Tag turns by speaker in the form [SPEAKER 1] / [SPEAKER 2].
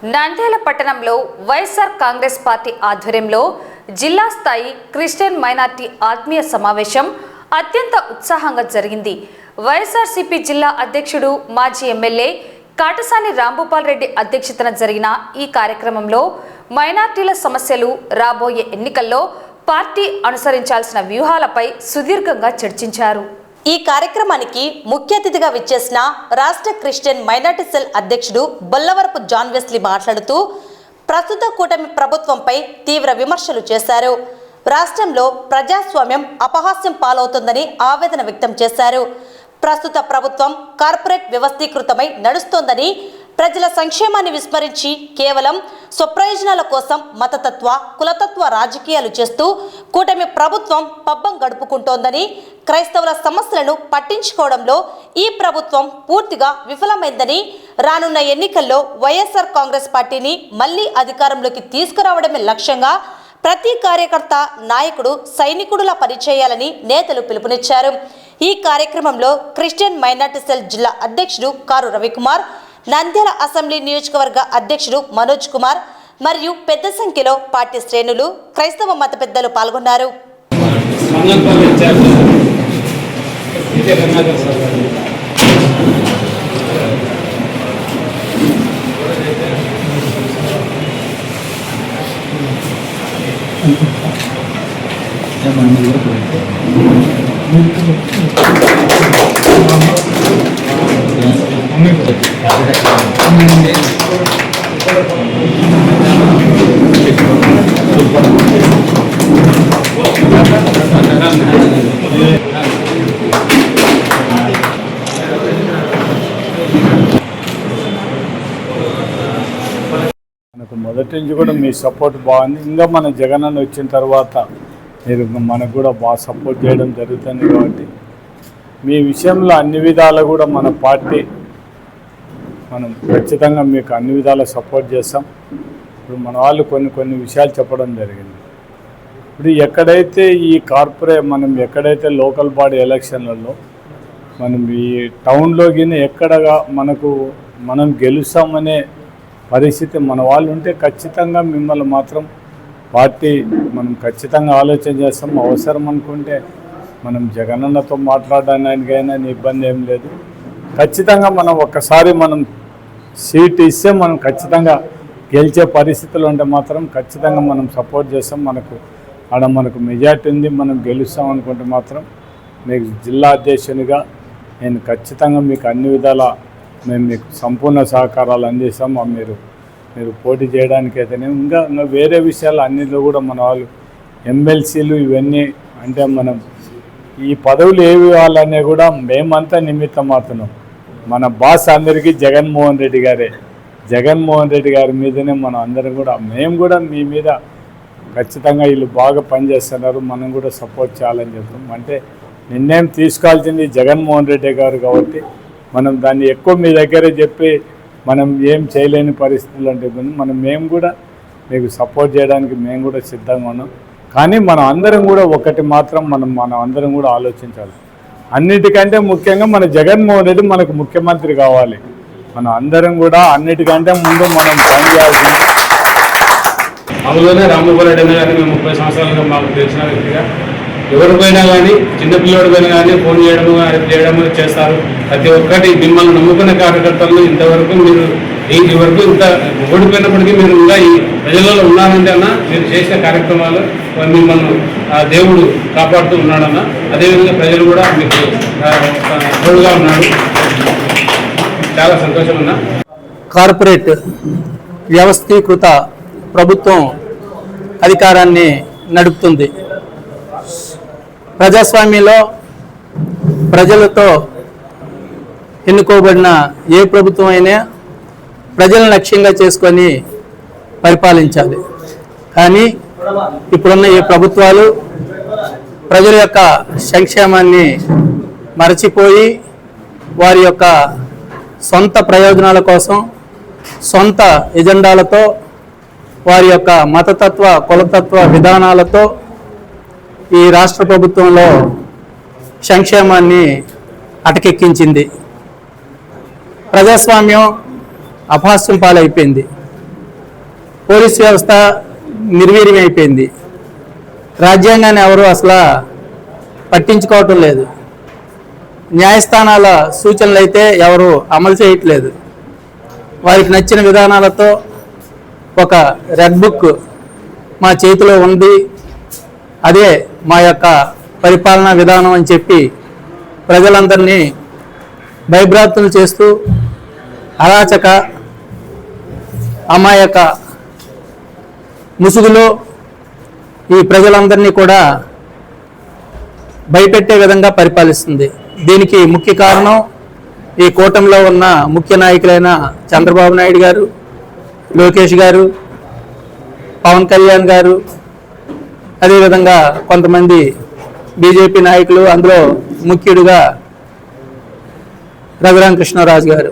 [SPEAKER 1] నంద్యాల పట్టణంలో వైఎస్ఆర్ కాంగ్రెస్ పార్టీ ఆధ్వర్యంలో జిల్లా స్థాయి క్రిస్టియన్ మైనార్టీ ఆత్మీయ సమావేశం అత్యంత ఉత్సాహంగా జరిగింది. వైఎస్ఆర్సీపీ జిల్లా అధ్యక్షుడు మాజీ ఎమ్మెల్యే కాటసాని రాంభూపాల్ రెడ్డి అధ్యక్షతన జరిగిన ఈ కార్యక్రమంలో మైనార్టీల సమస్యలు, రాబోయే ఎన్నికల్లో పార్టీ అనుసరించాల్సిన వ్యూహాలపై సుదీర్ఘంగా చర్చించారు.
[SPEAKER 2] ఈ కార్యక్రమానికి ముఖ్య అతిథిగా విచ్చేసిన రాష్ట్ర క్రిస్టియన్ మైనార్టీ సెల్ అధ్యక్షుడు బొల్లవరపు జాన్ వెస్లీ మాట్లాడుతూ ప్రస్తుత కూటమి ప్రభుత్వంపై తీవ్ర విమర్శలు చేశారు. రాష్ట్రంలో ప్రజాస్వామ్యం అపహాస్యం పాలవుతుందని ఆవేదన వ్యక్తం చేశారు. ప్రస్తుత ప్రభుత్వం కార్పొరేట్ వ్యవస్థీకృతమై నడుస్తోందని, ప్రజల సంక్షేమాన్ని విస్మరించి కేవలం స్వప్రయోజనాల కోసం మతతత్వ, కులతత్వ రాజకీయాలు చేస్తూ కూటమి ప్రభుత్వం పబ్బం గడుపుకుంటోందని, క్రైస్తవుల సమస్యలను పట్టించుకోవడంలో ఈ ప్రభుత్వం పూర్తిగా విఫలమైందని, రానున్న ఎన్నికల్లో వైఎస్ఆర్ కాంగ్రెస్ పార్టీని మళ్లీ అధికారంలోకి తీసుకురావడమే లక్ష్యంగా ప్రతి కార్యకర్త, నాయకుడు సైనికుడులా పనిచేయాలని నేతలు పిలుపునిచ్చారు. ఈ కార్యక్రమంలో క్రిస్టియన్ మైనార్టీ సెల్ జిల్లా అధ్యక్షుడు కారు రవికుమార్, నంద్యాల అసెంబ్లీ నియోజకవర్గ అధ్యక్షుడు మనోజ్ కుమార్ మరియు పెద్ద సంఖ్యలో పార్టీ శ్రేణులు, క్రైస్తవ మత పెద్దలు పాల్గొన్నారు.
[SPEAKER 3] మొదటి నుంచి కూడా మీ సపోర్ట్ బాగుంది. ఇంకా మన జగన్ అన్న వచ్చిన తర్వాత మీరు మనకు కూడా బాగా సపోర్ట్ చేయడం జరుగుతుంది. కాబట్టి మీ విషయంలో అన్ని విధాలు కూడా మన పార్టీ మనం ఖచ్చితంగా మీకు అన్ని విధాలా సపోర్ట్ చేస్తాం. ఇప్పుడు మన వాళ్ళు కొన్ని విషయాలు చెప్పడం జరిగింది. ఇప్పుడు ఎక్కడైతే ఈ మనం ఎక్కడైతే లోకల్ బాడీ ఎలక్షన్లలో మనం ఈ టౌన్లోకి ఎక్కడగా మనం గెలుస్తామనే పరిస్థితి మన వాళ్ళు ఉంటే ఖచ్చితంగా మిమ్మల్ని మాత్రం పార్టీ మనం ఖచ్చితంగా ఆలోచన చేస్తాం. అవసరం అనుకుంటే మనం జగనన్నతో మాట్లాడడానికైనా ఇబ్బంది ఏం లేదు. ఖచ్చితంగా మనం ఒక్కసారి మనం సీట్ ఇస్తే మనం ఖచ్చితంగా గెలిచే పరిస్థితులు ఉంటే మాత్రం ఖచ్చితంగా మనం సపోర్ట్ చేస్తాం. మనకు మెజార్టీ ఉంది, మనం గెలుస్తాం అనుకుంటే మాత్రం మీకు జిల్లా అధ్యక్షునిగా నేను ఖచ్చితంగా మీకు అన్ని విధాల మేము మీకు సంపూర్ణ సహకారాలు అందిస్తాము. మీరు పోటీ చేయడానికైతేనే ఇంకా వేరే విషయాలు అన్నింటిలో కూడా మన వాళ్ళు ఎమ్మెల్సీలు ఇవన్నీ అంటే మనం ఈ పదవులు ఏవి ఇవ్వాలనే కూడా మేమంతా నిమిత్తం అవుతున్నాం. మన బాస్ అందరికీ జగన్మోహన్ రెడ్డి గారే. జగన్మోహన్ రెడ్డి గారి మీదనే మనం అందరం కూడా మేము కూడా మీ మీద ఖచ్చితంగా వీళ్ళు బాగా పనిచేస్తున్నారు, మనం కూడా సపోర్ట్ చేయాలని చెప్తాం. అంటే నిర్ణయం తీసుకోవాల్సింది జగన్మోహన్ రెడ్డి గారు కాబట్టి మనం దాన్ని ఎక్కువ మీ దగ్గరే చెప్పి మనం ఏం చేయలేని పరిస్థితులు అంటే మేము కూడా మీకు సపోర్ట్ చేయడానికి మేము కూడా సిద్ధంగా ఉన్నాం. కానీ మనం అందరం కూడా ఒకటి మాత్రం మనం అందరం కూడా ఆలోచించాలి. అన్నిటికంటే ముఖ్యంగా మన జగన్మోహన్ రెడ్డి మనకు ముఖ్యమంత్రి కావాలి. మనం అందరం కూడా అన్నిటికంటే ముందు మనం పని చేయాల్సింది.
[SPEAKER 4] మామూలుగానే రాంభూపాల్ రెడ్డి అన్న కానీ మేము 30 సంవత్సరాలుగా మాకు తెలిసిన వ్యక్తిగా ఎవరికైనా కానీ చిన్నపిల్లడికైనా కానీ ఫోన్ చేయడము చేస్తారు. ప్రతి ఒక్కటి మిమ్మల్ని నమ్ముకున్న కార్యకర్తలను ఇంతవరకు మీరు ఈ వరకు ఇంత ఓడిపోయినప్పటికీ మీరు ఇంకా ఈ ప్రజలలో ఉన్నారంటే అన్న మీరు చేసిన కార్యక్రమాలు మిమ్మల్ని దేవుడు కాపాడుతూ ఉన్నాడన్న. అదేవిధంగా ప్రజలు కూడా మీకు తోడుగా ఉన్నాడు. చాలా సంతోషం అన్న.
[SPEAKER 5] కార్పొరేట్ వ్యవస్థీకృత ప్రభుత్వం అధికారాన్ని నడుపుతుంది. ప్రజాస్వామ్యంలో ప్రజలతో ఎన్నుకోబడిన ఏ ప్రభుత్వం అయినా ప్రజలను లక్ష్యంగా చేసుకొని పరిపాలించాలి. కానీ ఇప్పుడున్న ఈ ప్రభుత్వాలు ప్రజల యొక్క సంక్షేమాన్ని మరచిపోయి వారి యొక్క సొంత ప్రయోజనాల కోసం, సొంత ఎజెండాలతో, వారి యొక్క మతతత్వ, కులతత్వ విధానాలతో ఈ రాష్ట్ర ప్రభుత్వంలో సంక్షేమాన్ని అటకెక్కించింది. ప్రజాస్వామ్యం అపహాస్యం పాలైపోయింది. పోలీస్ వ్యవస్థ నిర్వీర్యమైపోయింది. రాజ్యాంగాన్ని ఎవరు అసలు పట్టించుకోవటం లేదు. న్యాయస్థానాల సూచనలు అయితే ఎవరు అమలు చేయట్లేదు. వారికి నచ్చిన విధానాలతో ఒక రెడ్ బుక్ మా చేతిలో ఉంది, అదే మా యొక్క పరిపాలనా విధానం అని చెప్పి ప్రజలందరినీ భయభ్రాంతులు చేస్తూ అరాచక అమాయక ముసుగులో ఈ ప్రజలందరినీ కూడా భయపెట్టే విధంగా పరిపాలిస్తుంది. దీనికి ముఖ్య కారణం ఈ కూటమిలో ఉన్న ముఖ్య నాయకులైన చంద్రబాబు నాయుడు గారు, లోకేష్ గారు, పవన్ కళ్యాణ్ గారు, అదేవిధంగా కొంతమంది బీజేపీ నాయకులు, అందులో ముఖ్యుడిగా రఘురామకృష్ణరాజు గారు.